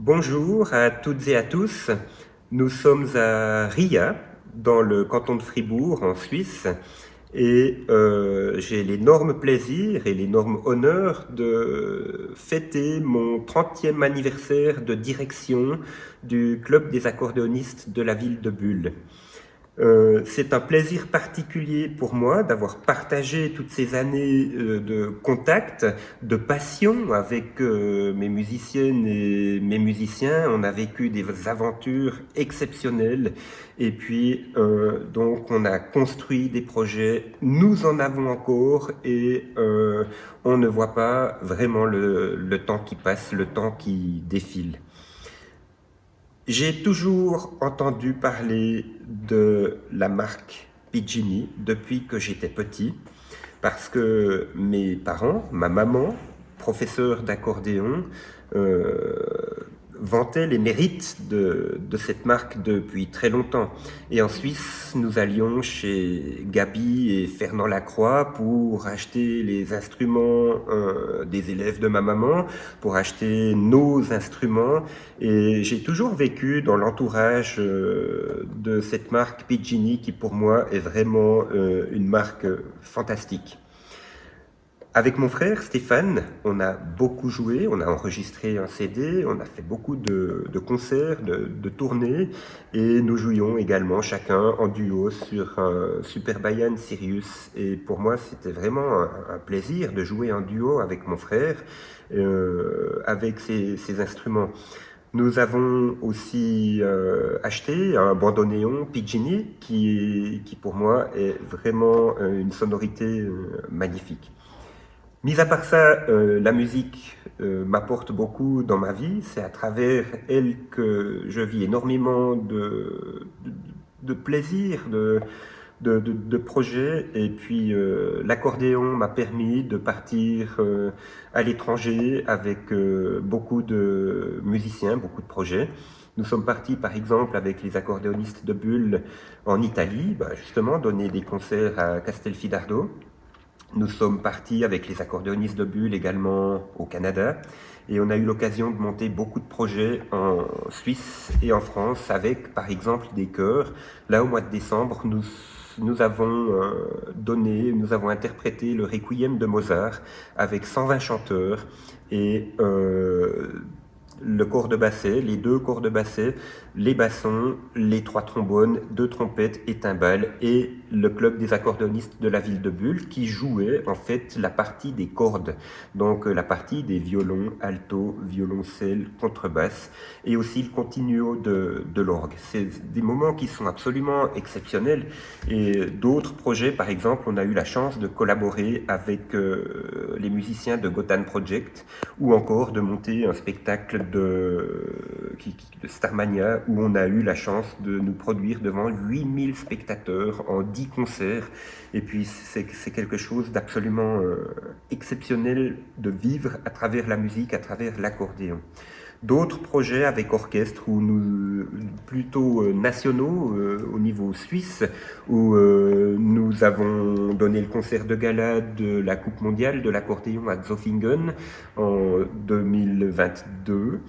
Bonjour à toutes et à tous. Nous sommes à Ria, dans le canton de Fribourg, en Suisse, et j'ai l'énorme plaisir et l'énorme honneur de fêter mon 30e anniversaire de direction du club des accordéonistes de la ville de Bulle. C'est un plaisir particulier pour moi d'avoir partagé toutes ces années de contact, de passion avec mes musiciennes et mes musiciens. On a vécu des aventures exceptionnelles et puis donc on a construit des projets. Nous en avons encore et on ne voit pas vraiment le temps qui passe, le temps qui défile. J'ai toujours entendu parler de la marque Pigini depuis que j'étais petit, parce que mes parents, ma maman, professeur d'accordéon, euh, vantait les mérites de cette marque depuis très longtemps. Et en Suisse, nous allions chez Gabi et Fernand Lacroix pour acheter les instruments des élèves de ma maman, pour acheter nos instruments. Et j'ai toujours vécu dans l'entourage de cette marque Pigini qui pour moi est vraiment une marque fantastique. Avec mon frère Stéphane, on a beaucoup joué, on a enregistré un CD, on a fait beaucoup de concerts, de tournées, et nous jouions également chacun en duo sur un Super Bayan Sirius. Et pour moi, c'était vraiment un plaisir de jouer en duo avec mon frère, avec ces instruments. Nous avons aussi acheté un bandoneon Pigini qui pour moi est vraiment une sonorité magnifique. Mis à part ça, la musique m'apporte beaucoup dans ma vie. C'est à travers elle que je vis énormément de plaisir, de projets. Et puis l'accordéon m'a permis de partir à l'étranger avec beaucoup de musiciens, beaucoup de projets. Nous sommes partis par exemple avec les accordéonistes de Bulle en Italie, justement donner des concerts à Castelfidardo. Nous sommes partis avec les accordéonistes de Bulle également au Canada et on a eu l'occasion de monter beaucoup de projets en Suisse et en France avec par exemple des chœurs. Là au mois de décembre, nous avons nous avons interprété le Requiem de Mozart avec 120 chanteurs et le corps de basset, les deux corps de basset, les bassons, les trois trombones, deux trompettes et timbales et le club des accordéonistes de la ville de Bulle qui jouait en fait la partie des cordes, donc la partie des violons, alto, violoncelle, contrebasse et aussi le continuo de l'orgue. C'est des moments qui sont absolument exceptionnels et d'autres projets, par exemple, on a eu la chance de collaborer avec les musiciens de Gotan Project ou encore de monter un spectacle de Starmania où on a eu la chance de nous produire devant 8000 spectateurs en 10 concerts. Et puis c'est quelque chose d'absolument exceptionnel de vivre à travers la musique, à travers l'accordéon. D'autres projets avec orchestre ou plutôt nationaux au niveau suisse où nous avons donné le concert de gala de la Coupe mondiale de l'accordéon à Zofingen en 2022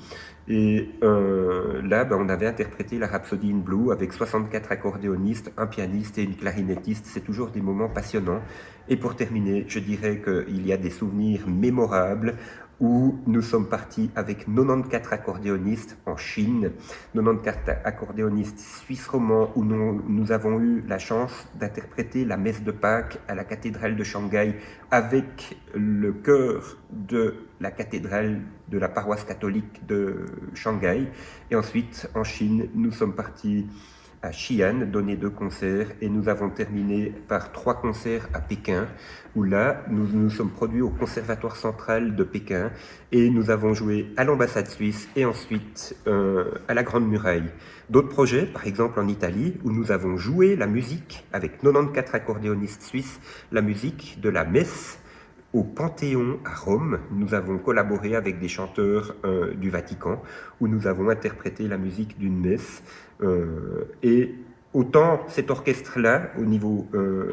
et là on avait interprété la Rhapsody in Blue avec 64 accordéonistes, un pianiste et une clarinettiste. C'est toujours des moments passionnants. Et pour terminer, je dirais qu'il y a des souvenirs mémorables où nous sommes partis avec 94 accordéonistes en Chine, 94 accordéonistes suisses romans où nous avons eu la chance d'interpréter la messe de Pâques à la cathédrale de Shanghai avec le chœur de la cathédrale de la paroisse catholique de Shanghai. Et ensuite, en Chine, nous sommes partis à Xi'an, donner 2 concerts et nous avons terminé par 3 concerts à Pékin où là nous nous sommes produits au Conservatoire central de Pékin et nous avons joué à l'ambassade suisse et ensuite à la Grande Muraille. D'autres projets, par exemple en Italie, où nous avons joué la musique avec 94 accordéonistes suisses, la musique de la messe au Panthéon à Rome. Nous avons collaboré avec des chanteurs du Vatican où nous avons interprété la musique d'une messe et autant cet orchestre-là au niveau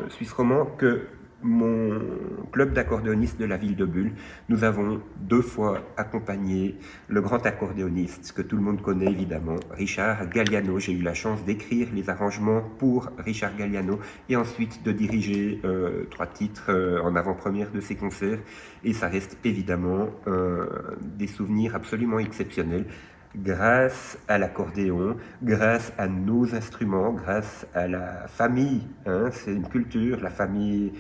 suisse romand que mon club d'accordéonistes de la ville de Bulle, nous avons 2 fois accompagné le grand accordéoniste que tout le monde connaît évidemment, Richard Galliano. J'ai eu la chance d'écrire les arrangements pour Richard Galliano et ensuite de diriger 3 titres en avant-première de ses concerts. Et ça reste évidemment des souvenirs absolument exceptionnels. Grâce à l'accordéon, grâce à nos instruments, grâce à la famille, hein, c'est une culture, la famille,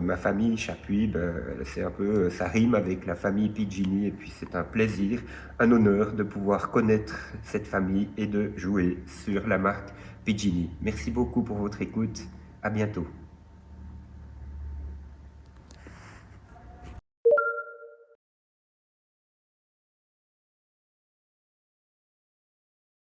ma famille Chapuis, ben, c'est un peu, ça rime avec la famille Pigini, et puis c'est un plaisir, un honneur de pouvoir connaître cette famille et de jouer sur la marque Pigini. Merci beaucoup pour votre écoute, à bientôt.